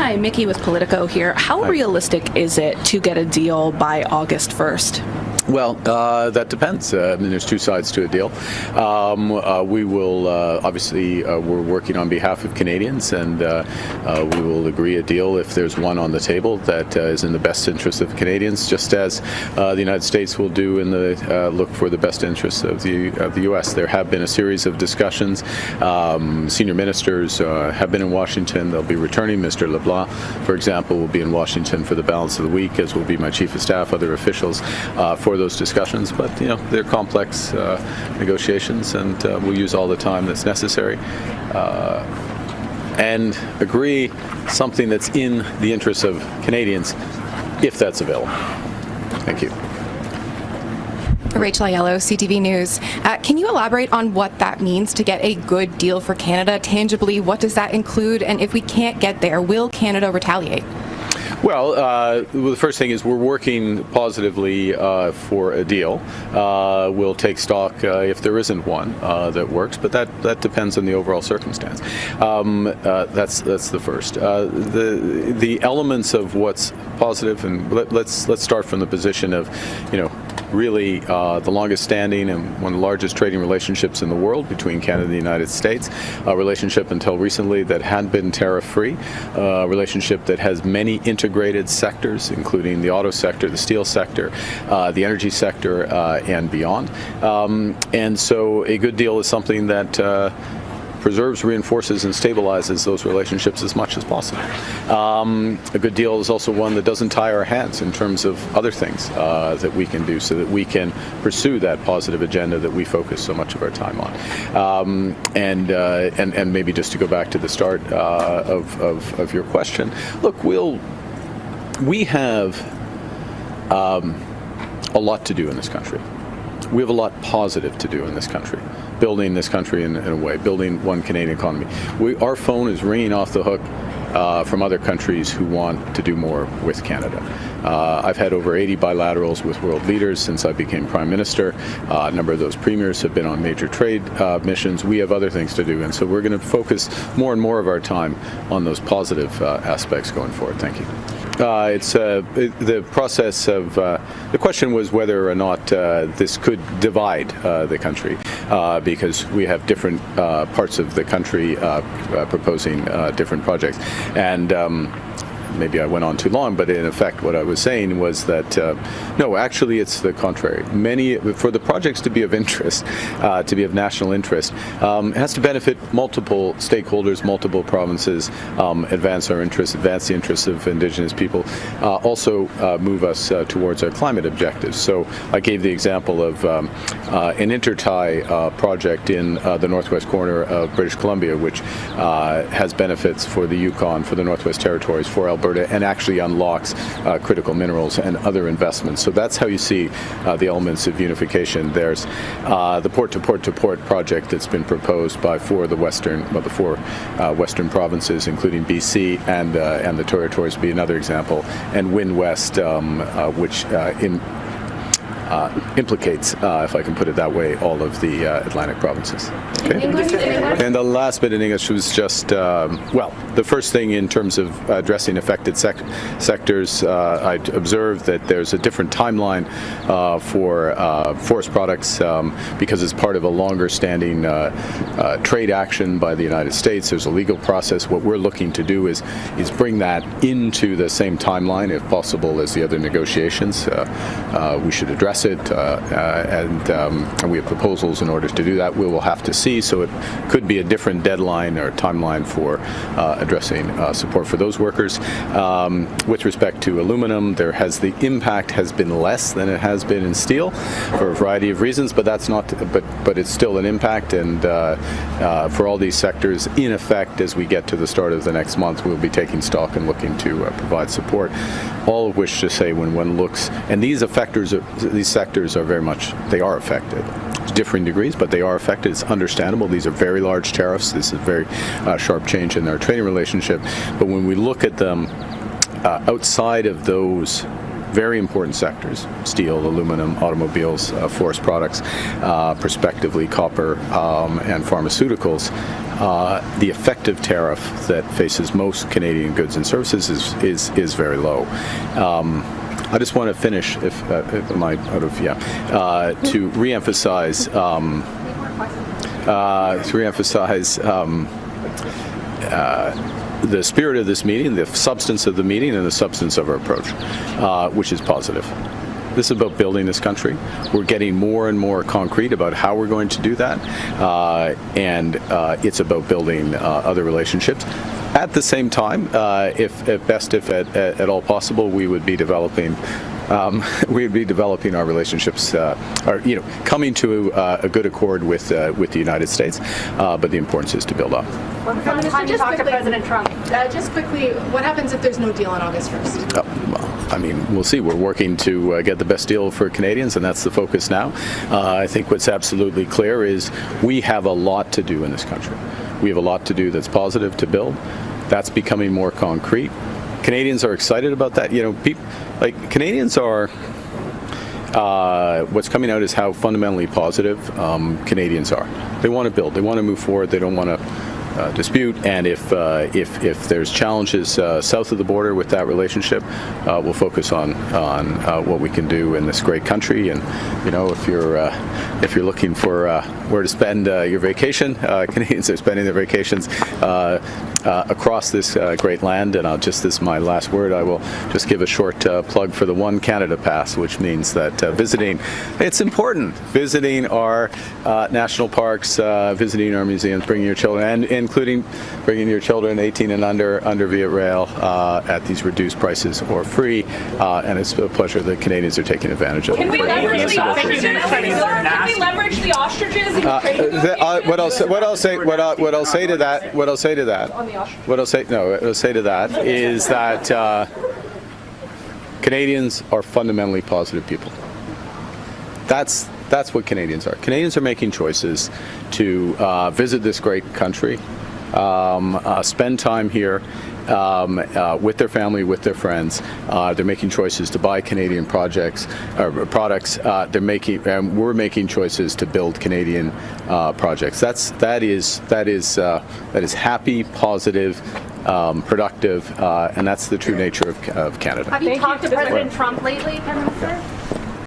Hi, Mickey with Politico here. How realistic is it to get a deal by August 1st? Well, that depends. I mean, there's two sides to a deal. We will, obviously, we're working on behalf of Canadians, and we will agree a deal if there's one on the table that is in the best interest of Canadians, just as the United States will do in the look for the best interests of the U.S. There have been a series of discussions. Senior ministers have been in Washington. They'll be returning. Mr. LeBlanc, for example, will be in Washington for the balance of the week, as will be my chief of staff, other officials, for those discussions. But they're complex negotiations, and we'll use all the time that's necessary and agree something that's in the interests of Canadians, if that's available. Thank you. Rachel Aiello, CTV News. Can you elaborate on what that means to get a good deal for Canada? Tangibly, what does that include? And if we can't get there, will Canada retaliate? Well, the first thing is we're working positively for a deal. We'll take stock if there isn't one that works, but that depends on the overall circumstance. That's the first. The elements of what's positive, and let's start from the position of, really the longest standing and one of the largest trading relationships in the world between Canada and the United States, a relationship until recently that had been tariff-free, a relationship that has many integrated sectors, including the auto sector, the steel sector, the energy sector, and beyond. And so a good deal is something that preserves, reinforces, and stabilizes those relationships as much as possible. A good deal is also one that doesn't tie our hands in terms of other things that we can do so that we can pursue that positive agenda that we focus so much of our time on. And maybe just to go back to the start of your question, look, we have a lot to do in this country. We have a lot positive to do in this country, building this country in a way, building one Canadian economy. Our phone is ringing off the hook from other countries who want to do more with Canada. I've had over 80 bilaterals with world leaders since I became Prime Minister. A number of those premiers have been on major trade missions. We have other things to do, and so we're going to focus more and more of our time on those positive aspects going forward. Thank you. It's the process of the question was whether or not this could divide the country because we have different parts of the country proposing different projects, and maybe I went on too long, but in effect what I was saying was that no, actually it's the contrary. For the projects to be of interest, to be of national interest, it has to benefit multiple stakeholders, multiple provinces, advance our interests, advance the interests of Indigenous people, also move us towards our climate objectives. So I gave the example of an intertie project in the northwest corner of British Columbia, which has benefits for the Yukon, for the Northwest Territories, for Alberta, and actually unlocks critical minerals and other investments. So that's how you see the elements of unification. There's the port-to-port-to-port project that's been proposed by the four western provinces, including BC and the Territories, would be another example, and Wind West, which implicates, if I can put it that way, all of the Atlantic provinces. Okay. And the last bit in English was just, the first thing in terms of addressing affected sectors, I observed that there's a different timeline for forest products because it's part of a longer standing trade action by the United States. There's a legal process. What we're looking to do is bring that into the same timeline, if possible, as the other negotiations. We should address it, and we have proposals in order to do that. We will have to see, so it could be a different deadline or timeline for addressing support for those workers. With respect to aluminum, the impact has been less than it has been in steel for a variety of reasons, but that's not. But it's still an impact, and for all these sectors, in effect, as we get to the start of the next month, we'll be taking stock and looking to provide support. All of which to say, when one looks, and these sectors are very much, they are affected. Differing degrees, but they are affected. It's understandable. These are very large tariffs. This is a very sharp change in our trading relationship. But when we look at them outside of those very important sectors: steel, aluminum, automobiles, forest products, prospectively copper, and pharmaceuticals. The effective tariff that faces most Canadian goods and services is very low. I just want to finish, if am I out of, to reemphasize the spirit of this meeting, the substance of the meeting, and the substance of our approach, which is positive. This is about building this country. We're getting more and more concrete about how we're going to do that, and it's about building other relationships. At the same time, if at all possible, we would be developing our relationships, coming to a good accord with the United States. But the importance is to build up. From the time you talked to President Trump. Just quickly, what happens if there's no deal on August 1st? We'll see. We're working to get the best deal for Canadians, and that's the focus now. I think what's absolutely clear is we have a lot to do in this country. We have a lot to do that's positive to build. That's becoming more concrete. Canadians are excited about that. Canadians are. What's coming out is how fundamentally positive Canadians are. They want to build. They want to move forward. They don't want to dispute. And if there's challenges south of the border with that relationship, we'll focus on what we can do in this great country. And if you're looking for where to spend your vacation, Canadians are spending their vacations across this great land. And this is my last word. I will just give a short plug for the One Canada Pass, which means that it's important. Visiting our national parks, visiting our museums, bringing your children, and including bringing your children 18 and under via rail at these reduced prices or free. And it's a pleasure that Canadians are taking advantage of it. Can we leverage the ostriches? Can we leverage the ostriches? What I'll say to that is that Canadians are fundamentally positive people. That's what Canadians are. Canadians are making choices to visit this great country, spend time here with their family, with their friends. They're making choices to buy Canadian products. We're making choices to build Canadian projects. That is happy, positive, productive, and that's the true nature of Canada. Have you talked to President Trump lately, Prime Minister?